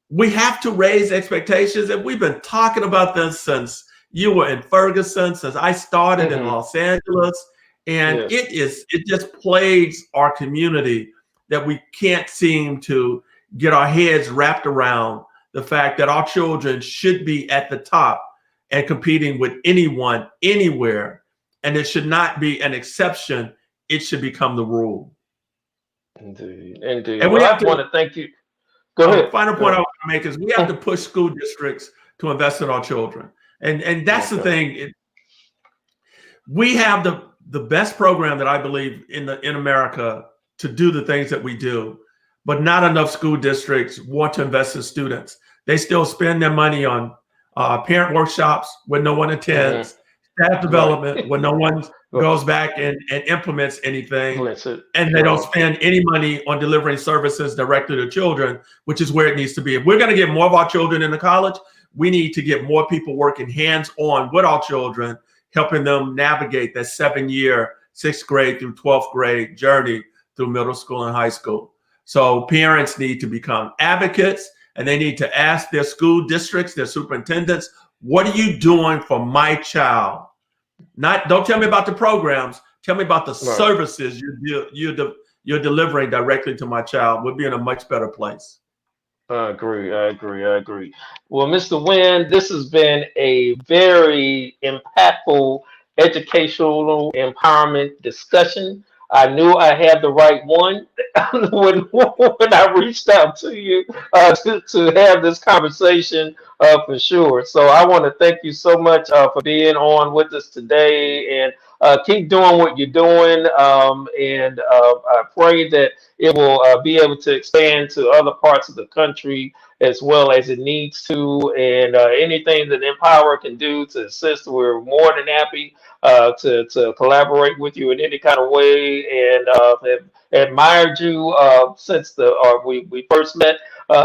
Speaker 3: we have to raise expectations. And we've been talking about this since you were in Ferguson, since I started in Los Angeles. And
Speaker 1: Yes.
Speaker 3: it just plagues our community that we can't seem to get our heads wrapped around the fact that our children should be at the top and competing with anyone, anywhere. And it should not be an exception. It should become the rule.
Speaker 1: Indeed. Indeed.
Speaker 3: And we
Speaker 1: Well,
Speaker 3: have
Speaker 1: I
Speaker 3: to,
Speaker 1: want to thank you. Go ahead.
Speaker 3: final
Speaker 1: Go
Speaker 3: point I
Speaker 1: ahead.
Speaker 3: want to make is we have to push school districts to invest in our children. And that's the thing. We have the best program that I believe in America to do the things that we do, but not enough school districts want to invest in students. They still spend their money on parent workshops where no one attends, staff development where no one goes back and implements anything, and they don't spend any money on delivering services directly to children, which is where it needs to be. If we're going to get more of our children into college, we need to get more people working hands-on with our children, helping them navigate that 7-year, 6th grade through 12th grade journey through middle school and high school. So parents need to become advocates, and they need to ask their school districts, their superintendents, what are you doing for my child? Don't tell me about the programs. Tell me about the services you're delivering directly to my child. We'll be in a much better place.
Speaker 1: I agree. I agree. I agree. Well, Mr. Wynn, this has been a very impactful educational empowerment discussion. I knew I had the right one when I reached out to you to have this conversation for sure. So I want to thank you so much for being on with us today, and keep doing what you're doing. And I pray that it will be able to expand to other parts of the country as well as it needs to. And anything that Empower can do to assist, we're more than happy to collaborate with you in any kind of way. And have admired you since we first met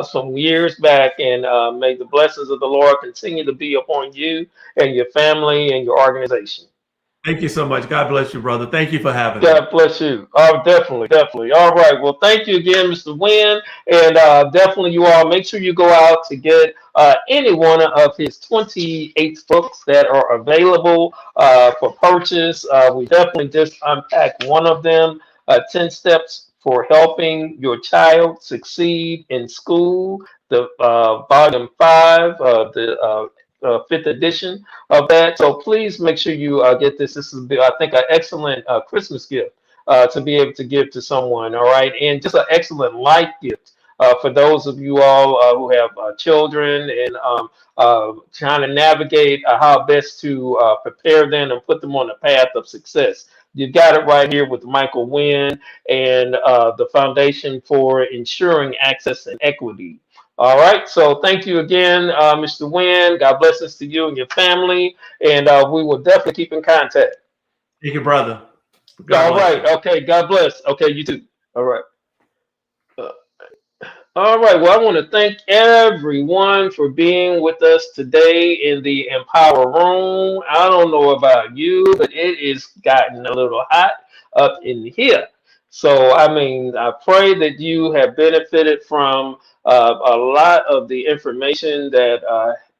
Speaker 1: some years back. And may the blessings of the Lord continue to be upon you and your family and your organization.
Speaker 3: Thank you so much. God bless you, brother. Thank you for having me.
Speaker 1: God bless you. Oh, definitely, definitely. All right. Well, thank you again, Mr. Wynn. And definitely, you all make sure you go out to get any one of his 28 books that are available for purchase. We definitely just unpacked one of them, 10 Steps for Helping Your Child Succeed in School, the volume 5, the fifth edition of that. So please make sure you get this. This is, I think, an excellent Christmas gift to be able to give to someone. All right, and just an excellent life gift for those of you all who have children and trying to navigate how best to prepare them and put them on the path of success. You got it right here with Mychal Wynn and the Foundation for Ensuring Access and Equity. All right, so thank you again, Mr. Wynn. God blessings to you and your family, and we will definitely keep in contact.
Speaker 3: Thank you, brother. God
Speaker 1: All
Speaker 3: bless
Speaker 1: right,
Speaker 3: you.
Speaker 1: okay, God bless. Okay, you too. All right. Uh, All right. Well, I want to thank everyone for being with us today in the Empower Room. I don't know about you, but it is gotten a little hot up in here. So, I mean, I pray that you have benefited from a lot of the information that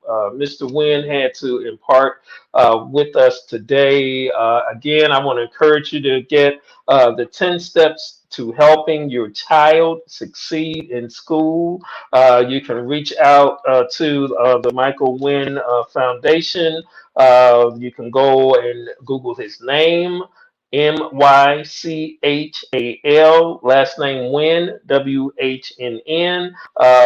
Speaker 1: Mr. Wynn had to impart with us today. Again, I want to encourage you to get the 10 steps to helping your child succeed in school. You can reach out to the Mychal Wynn Foundation. You can go and Google his name, Mychal, last name Wynn, WHNN.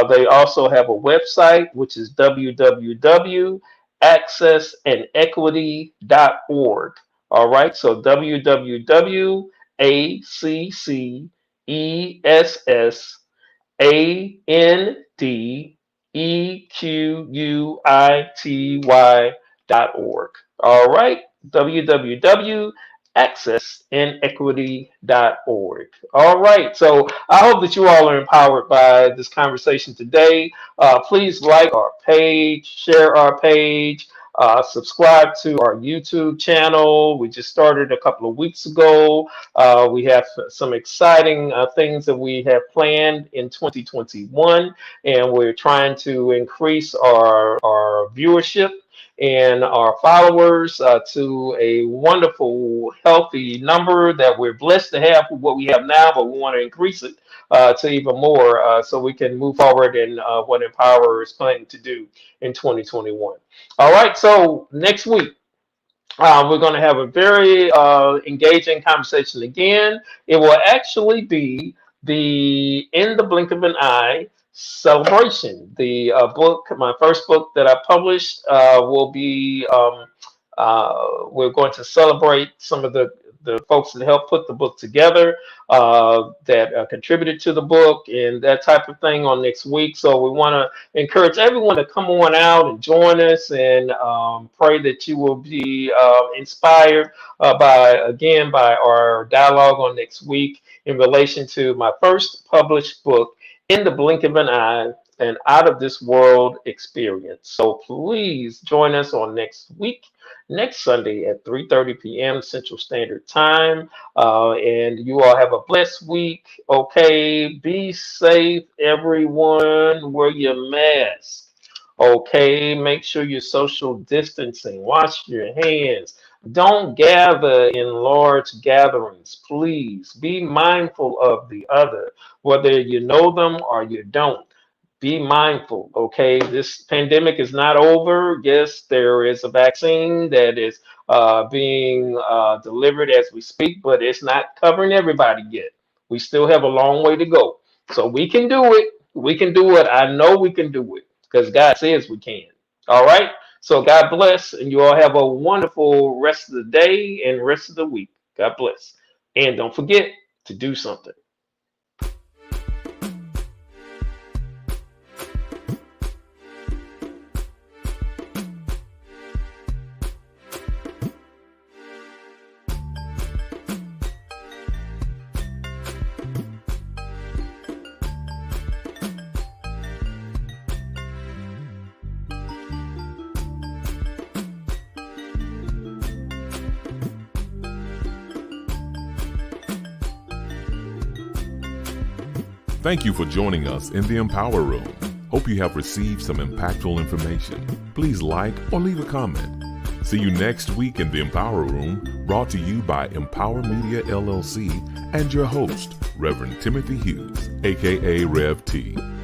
Speaker 1: They also have a website, which is www.accessandequity.org. All right, so www.accessandequity.org. All right, www.accessandequity.org. All right, so I hope that you all are empowered by this conversation today. Please like our page, share our page. Subscribe to our YouTube channel. We just started a couple of weeks ago. We have some exciting things that we have planned in 2021, and we're trying to increase our viewership and our followers to a wonderful, healthy number that we're blessed to have for what we have now, but we want to increase it to even more so we can move forward in what Empower is planning to do in 2021. All right, so next week, we're going to have a very engaging conversation again. It will actually be the In the Blink of an Eye celebration. The book, my first book that I published, will be, we're going to celebrate some of the folks that helped put the book together, that contributed to the book and that type of thing on next week. So we want to encourage everyone to come on out and join us, and pray that you will be inspired by our dialogue on next week in relation to my first published book, In the Blink of an Eye, an out of this world experience. So please join us on next week, next Sunday at 3:30 p.m. Central Standard Time. And you all have a blessed week. Okay, be safe, everyone. Wear your mask. Okay, make sure you're social distancing. Wash your hands. Don't gather in large gatherings, please. Be mindful of the other, whether you know them or you don't. Be mindful, okay? This pandemic is not over. Yes, there is a vaccine that is being delivered as we speak, but it's not covering everybody yet. We still have a long way to go. So we can do it. We can do it. I know we can do it because God says we can. All right? So God bless, and you all have a wonderful rest of the day and rest of the week. God bless. And don't forget to do something.
Speaker 2: Thank you for joining us in the Empower Room. Hope you have received some impactful information. Please like or leave a comment. See you next week in the Empower Room, brought to you by Empower Media LLC and your host, Reverend Timothy Hughes, aka RevT.